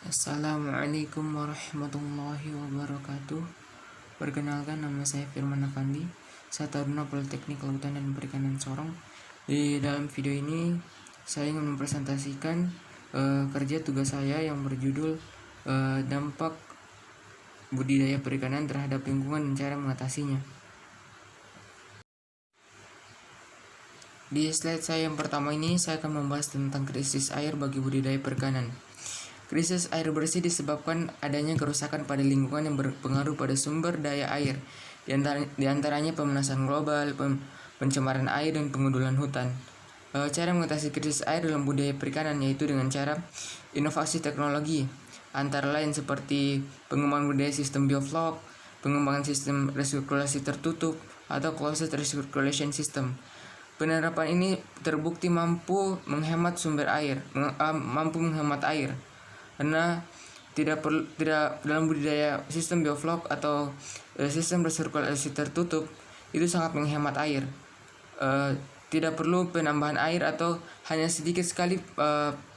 Assalamualaikum warahmatullahi wabarakatuh. Perkenalkan, nama saya Firman Afandi, saya Taruna Politeknik Kelautan dan Perikanan Sorong. Di dalam video ini saya ingin mempresentasikan kerja tugas saya yang berjudul dampak budidaya perikanan terhadap lingkungan dan cara mengatasinya. Di slide saya yang pertama ini saya akan membahas tentang krisis air bagi budidaya perikanan. Krisis air bersih disebabkan adanya kerusakan pada lingkungan yang berpengaruh pada sumber daya air, di antaranya pemanasan global, pencemaran air, dan pengundulan hutan. Cara mengatasi krisis air dalam budidaya perikanan yaitu dengan cara inovasi teknologi, antara lain seperti pengembangan budidaya sistem bioflok, pengembangan sistem resirkulasi tertutup, atau closed recirculation system. Penerapan ini terbukti mampu menghemat air, karena tidak dalam budidaya sistem bioflok atau sistem resirkulasi tertutup itu sangat menghemat air. Tidak perlu penambahan air atau hanya sedikit sekali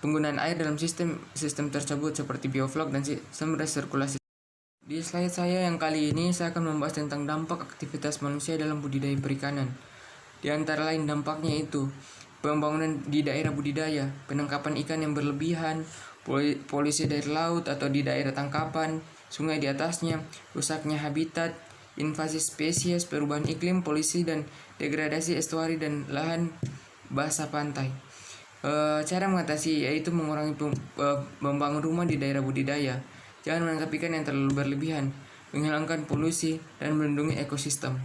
penggunaan air dalam sistem tersebut seperti bioflok dan sistem resirkulasi. Di slide saya yang kali ini saya akan membahas tentang dampak aktivitas manusia dalam budidaya perikanan. Di antara lain dampaknya itu pembangunan di daerah budidaya, penangkapan ikan yang berlebihan, polusi dari laut atau di daerah tangkapan, sungai di atasnya, rusaknya habitat, invasi spesies, perubahan iklim, polusi dan degradasi estuari dan lahan basah pantai. Cara mengatasi yaitu mengurangi membangun rumah di daerah budidaya, jangan menangkap ikan yang terlalu berlebihan, menghilangkan polusi, dan melindungi ekosistem.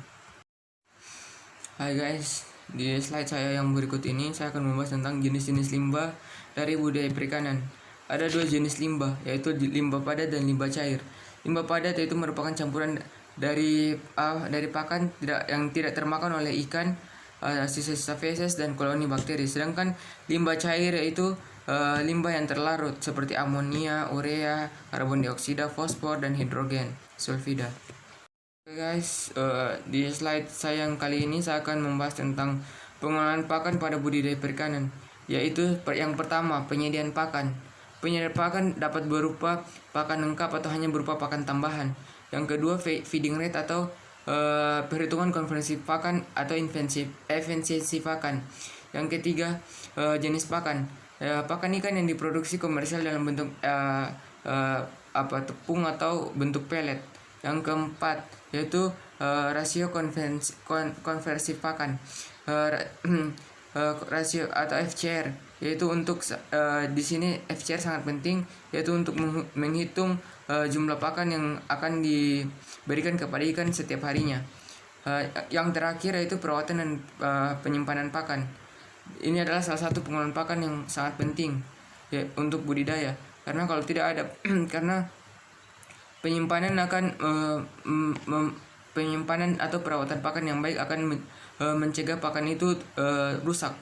Hai guys, di slide saya yang berikut ini saya akan membahas tentang jenis-jenis limbah dari budidaya perikanan. Ada dua jenis limbah, yaitu limbah padat dan limbah cair. Limbah padat yaitu merupakan campuran dari pakan yang tidak termakan oleh ikan, sisa-sisa feses dan koloni bakteri. Sedangkan limbah cair yaitu limbah yang terlarut seperti amonia, urea, karbon dioksida, fosfor, dan hidrogen sulfida. Oke guys, di slide saya yang kali ini saya akan membahas tentang pengolahan pakan pada budidaya perikanan, yaitu yang pertama penyediaan pakan. Penyediaan pakan dapat berupa pakan lengkap atau hanya berupa pakan tambahan. Yang kedua feeding rate atau perhitungan konversi pakan atau efisiensi pakan. Yang ketiga jenis pakan. Pakan ikan yang diproduksi komersial dalam bentuk tepung atau bentuk pelet. Yang keempat yaitu rasio konversi pakan, rasio atau FCR, yaitu untuk di sini FCR sangat penting, yaitu untuk menghitung jumlah pakan yang akan diberikan kepada ikan setiap harinya. Yang terakhir yaitu perawatan dan penyimpanan pakan. Ini adalah salah satu pengolahan pakan yang sangat penting ya, untuk budidaya, karena kalau tidak ada karena penyimpanan atau perawatan pakan yang baik akan mencegah pakan itu rusak.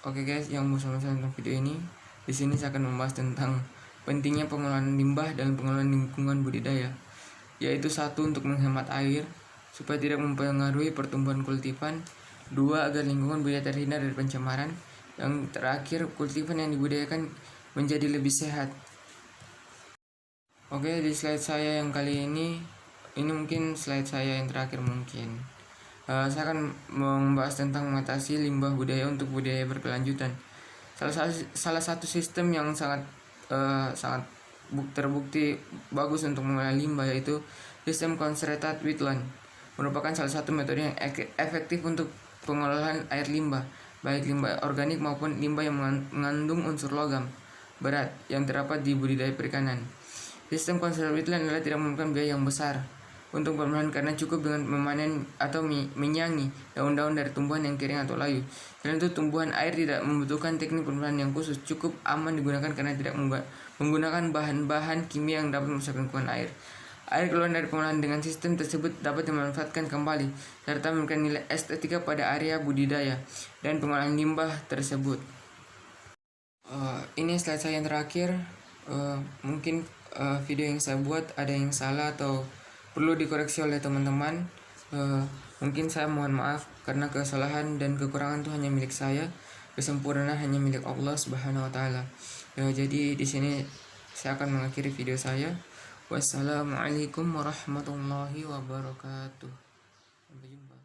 Oke guys, yang mau saya tentang video ini, di sini saya akan membahas tentang pentingnya pengolahan limbah dalam pengolahan lingkungan budidaya, yaitu satu, untuk menghemat air supaya tidak mempengaruhi pertumbuhan kultifan. Dua, agar lingkungan budidaya terhindar dari pencemaran. Yang terakhir, kultifan yang dibudidayakan menjadi lebih sehat. Oke, di slide saya yang kali ini mungkin slide saya yang terakhir mungkin. Saya akan membahas tentang mengatasi limbah budaya untuk budaya berkelanjutan. Salah satu sistem yang sangat terbukti bagus untuk mengolah limbah yaitu sistem concentrated wetland. Merupakan salah satu metode yang efektif untuk pengolahan air limbah, baik limbah organik maupun limbah yang mengandung unsur logam berat yang terdapat di budidaya perikanan. Sistem concentrated wetland adalah tidak memerlukan biaya yang besar untuk pemeliharaan karena cukup dengan memanen atau menyangi daun-daun dari tumbuhan yang kering atau layu. Selain itu, tumbuhan air tidak membutuhkan teknik pemeliharaan yang khusus, cukup aman digunakan karena tidak menggunakan bahan-bahan kimia yang dapat merusak lingkungan air. Air keluar dari pengolahan dengan sistem tersebut dapat dimanfaatkan kembali serta memberikan nilai estetika pada area budidaya dan pengolahan limbah tersebut. Ini slide saya yang terakhir. Mungkin video yang saya buat ada yang salah atau perlu dikoreksi oleh teman-teman. Mungkin saya mohon maaf karena kesalahan dan kekurangan itu hanya milik saya, kesempurnaan hanya milik Allah Subhanahu wa taala. Ya, jadi di sini saya akan mengakhiri video saya. Wassalamualaikum warahmatullahi wabarakatuh. Sampai jumpa.